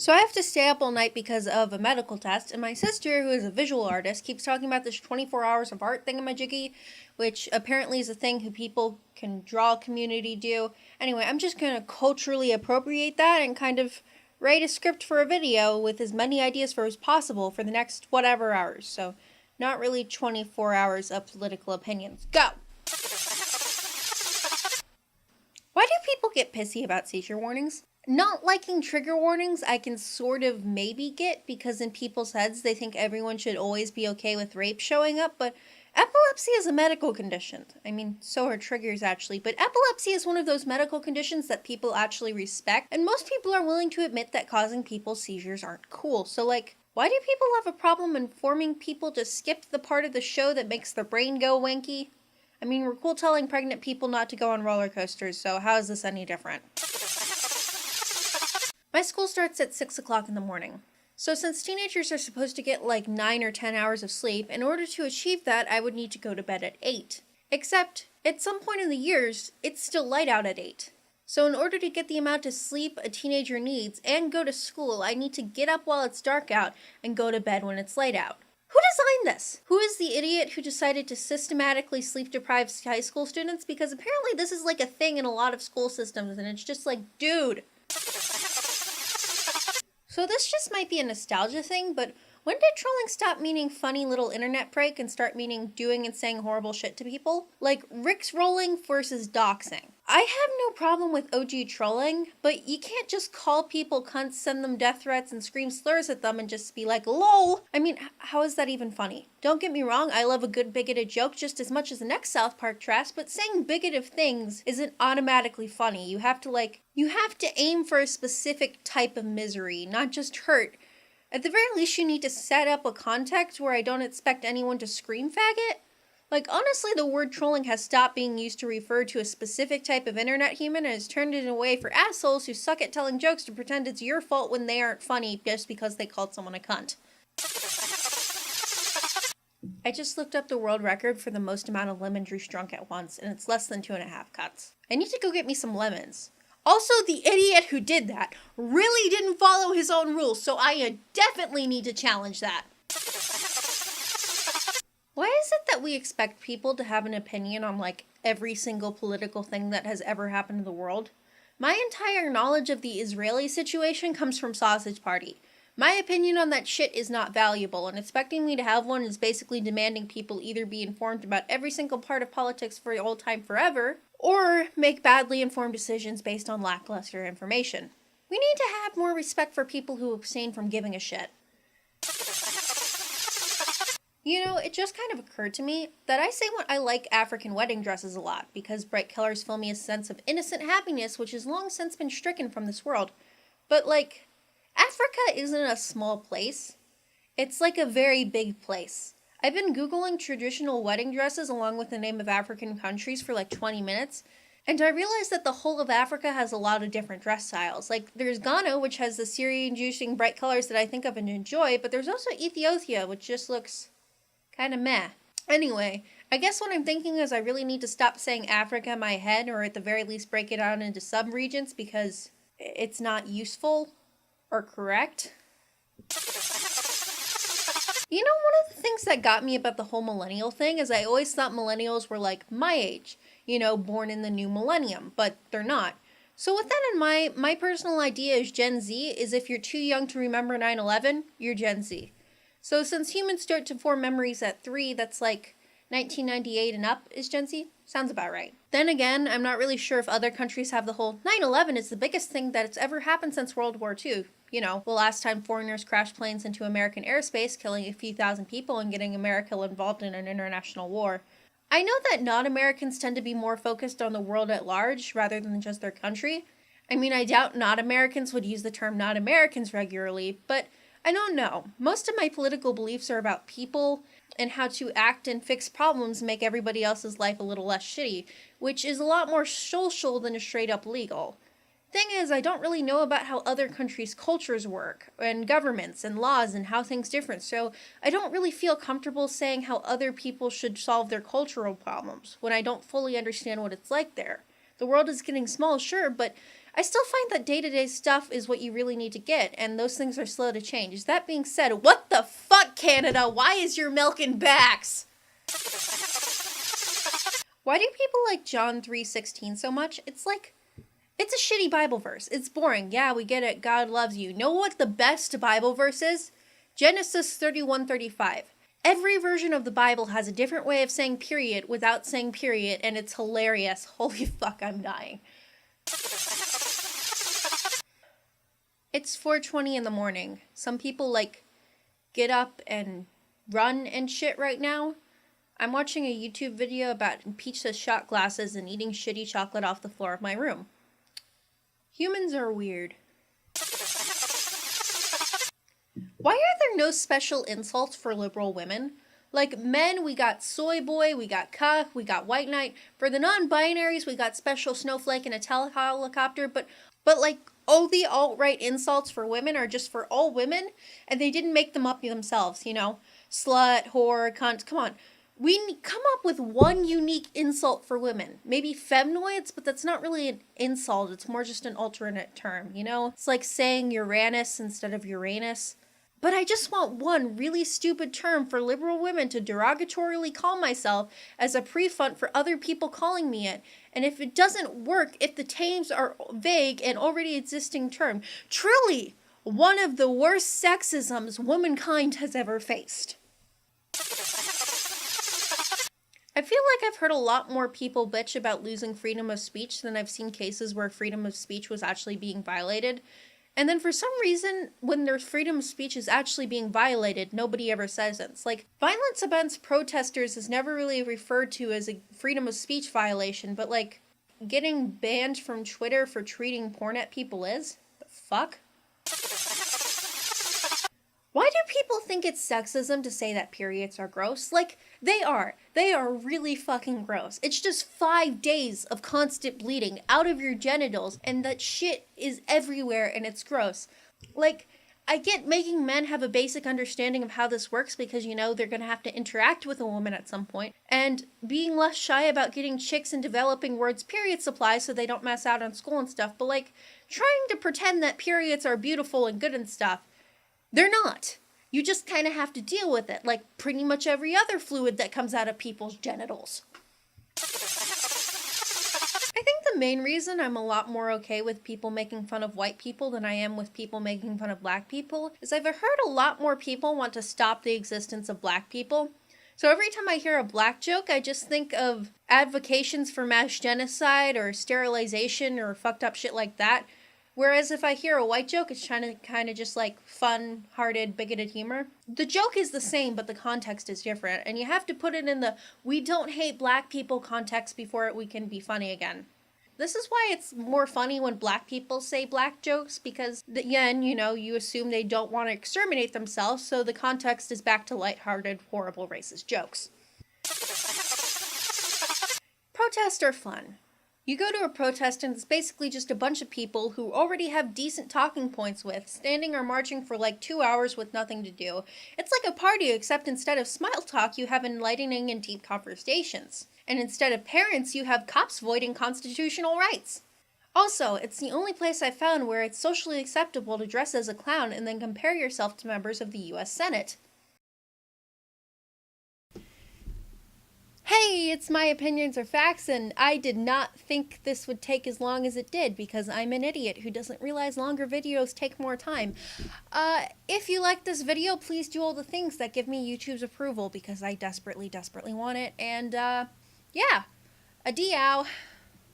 So I have to stay up all night because of a medical test, and my sister, who is a visual artist, keeps talking about this 24 hours of art thingamajiggy, which apparently is a thing who people can draw community do. Anyway, I'm just gonna culturally appropriate that and kind of write a script for a video with as many ideas for as possible for the next whatever hours. So, not really 24 hours of political opinions. Go! Why do people get pissy about seizure warnings? Not liking trigger warnings, I can sort of maybe get, because in people's heads they think everyone should always be okay with rape showing up, but epilepsy is a medical condition. I mean, so are triggers actually, but epilepsy is one of those medical conditions that people actually respect, and most people are willing to admit that causing people seizures aren't cool. So why do people have a problem informing people to skip the part of the show that makes their brain go wanky? I mean, we're cool telling pregnant people not to go on roller coasters, so how is this any different? My school starts at 6 o'clock in the morning. So since teenagers are supposed to get 9 or 10 hours of sleep, in order to achieve that, I would need to go to bed at 8. Except, at some point in the years, it's still light out at 8. So in order to get the amount of sleep a teenager needs and go to school, I need to get up while it's dark out and go to bed when it's light out. Who designed this? Who is the idiot who decided to systematically sleep-deprive high school students? Because apparently this is a thing in a lot of school systems, and it's just dude. So this just might be a nostalgia thing, but when did trolling stop meaning funny little internet prank and start meaning doing and saying horrible shit to people? Like Rick's rolling versus doxing. I have no problem with OG trolling, but you can't just call people cunts, send them death threats, and scream slurs at them and just be like, lol. I mean, how is that even funny? Don't get me wrong, I love a good bigoted joke just as much as the next South Park trash, but saying bigoted things isn't automatically funny. You have to aim for a specific type of misery, not just hurt. At the very least, you need to set up a context where I don't expect anyone to scream faggot. Honestly, the word trolling has stopped being used to refer to a specific type of internet human and has turned it away for assholes who suck at telling jokes to pretend it's your fault when they aren't funny just because they called someone a cunt. I just looked up the world record for the most amount of lemon juice drunk at once, and it's less than 2.5 cuts. I need to go get me some lemons. Also, the idiot who did that really didn't follow his own rules, so I definitely need to challenge that. Why is it that we expect people to have an opinion on, every single political thing that has ever happened in the world? My entire knowledge of the Israeli situation comes from Sausage Party. My opinion on that shit is not valuable, and expecting me to have one is basically demanding people either be informed about every single part of politics for all time forever, or make badly informed decisions based on lackluster information. We need to have more respect for people who abstain from giving a shit. You know, it just kind of occurred to me that I say I like African wedding dresses a lot, because bright colors fill me a sense of innocent happiness which has long since been stricken from this world. But Africa isn't a small place. It's a very big place. I've been Googling traditional wedding dresses along with the name of African countries for 20 minutes, and I realized that the whole of Africa has a lot of different dress styles. There's Ghana, which has the Syrian-inducing bright colors that I think of and enjoy, but there's also Ethiopia, which just looks kind of meh. Anyway, I guess what I'm thinking is I really need to stop saying Africa in my head, or at the very least break it down into sub-regions, because it's not useful or correct. You know, one of the things that got me about the whole millennial thing is I always thought millennials were my age, born in the new millennium, but they're not. So with that in mind, my personal idea is Gen Z is if you're too young to remember 9/11, you're Gen Z. So since humans start to form memories at 3, that's 1998 and up is Gen Z? Sounds about right. Then again, I'm not really sure if other countries have the whole 9/11 is the biggest thing that's ever happened since World War II. The last time foreigners crashed planes into American airspace, killing a few thousand people and getting America involved in an international war. I know that non-Americans tend to be more focused on the world at large rather than just their country. I mean, I doubt non-Americans would use the term non-Americans regularly, but I don't know. Most of my political beliefs are about people and how to act and fix problems and make everybody else's life a little less shitty, which is a lot more social than a straight-up legal. Thing is, I don't really know about how other countries' cultures work, and governments, and laws, and how things differ, so I don't really feel comfortable saying how other people should solve their cultural problems, when I don't fully understand what it's like there. The world is getting small, sure, but I still find that day-to-day stuff is what you really need to get, and those things are slow to change. That being said, what the fuck, Canada? Why is your milk in backs? Why do people like John 3:16 so much? It's like, it's a shitty Bible verse. It's boring. Yeah, we get it. God loves you. Know what the best Bible verse is? Genesis 31:35. Every version of the Bible has a different way of saying period without saying period, and it's hilarious. Holy fuck, I'm dying. It's 4:20 in the morning. Some people, like, get up and run and shit right now. I'm watching a YouTube video about pizza shot glasses and eating shitty chocolate off the floor of my room. Humans are weird. Why are there no special insults for liberal women? Like, men, we got soy boy, we got cuck, we got white knight. For the non-binaries, we got special snowflake and a helicopter, but like, all the alt-right insults for women are just for all women, and they didn't make them up themselves, you know? Slut, whore, cunt, come on. We come up with one unique insult for women. Maybe femnoids, but that's not really an insult. It's more just an alternate term, you know? It's like saying Uranus instead of Uranus. But I just want one really stupid term for liberal women to derogatorily call myself as a prefront for other people calling me it. And if it doesn't work, if the terms are vague and already existing term, truly one of the worst sexisms womankind has ever faced. I feel like I've heard a lot more people bitch about losing freedom of speech than I've seen cases where freedom of speech was actually being violated. And then for some reason, when their freedom of speech is actually being violated, nobody ever says it. It's like, violence against protesters is never really referred to as a freedom of speech violation, but like, getting banned from Twitter for tweeting porn at people is? The fuck? Why do people think it's sexism to say that periods are gross? Like, they are. They are really fucking gross. It's just 5 days of constant bleeding out of your genitals, and that shit is everywhere, and it's gross. Like, I get making men have a basic understanding of how this works because, you know, they're gonna have to interact with a woman at some point, and being less shy about getting chicks and developing words period supply so they don't mess out on school and stuff, but like, trying to pretend that periods are beautiful and good and stuff, they're not. You just kind of have to deal with it, like pretty much every other fluid that comes out of people's genitals. I think the main reason I'm a lot more okay with people making fun of white people than I am with people making fun of black people is I've heard a lot more people want to stop the existence of black people. So every time I hear a black joke, I just think of advocations for mass genocide or sterilization or fucked up shit like that. Whereas if I hear a white joke, it's trying to kind of just like fun-hearted, bigoted humor. The joke is the same, but the context is different. And you have to put it in the we don't hate black people context before we can be funny again. This is why it's more funny when black people say black jokes, because again, you know, you assume they don't want to exterminate themselves, so the context is back to lighthearted, horrible, racist jokes. Protests are fun. You go to a protest and it's basically just a bunch of people who already have decent talking points with, standing or marching for like 2 hours with nothing to do. It's like a party, except instead of smile talk, you have enlightening and deep conversations. And instead of parents, you have cops voiding constitutional rights. Also, it's the only place I've found where it's socially acceptable to dress as a clown and then compare yourself to members of the US Senate. Hey, it's my opinions or facts, and I did not think this would take as long as it did because I'm an idiot who doesn't realize longer videos take more time. If you like this video, please do all the things that give me YouTube's approval because I desperately, desperately want it, and yeah, adieu.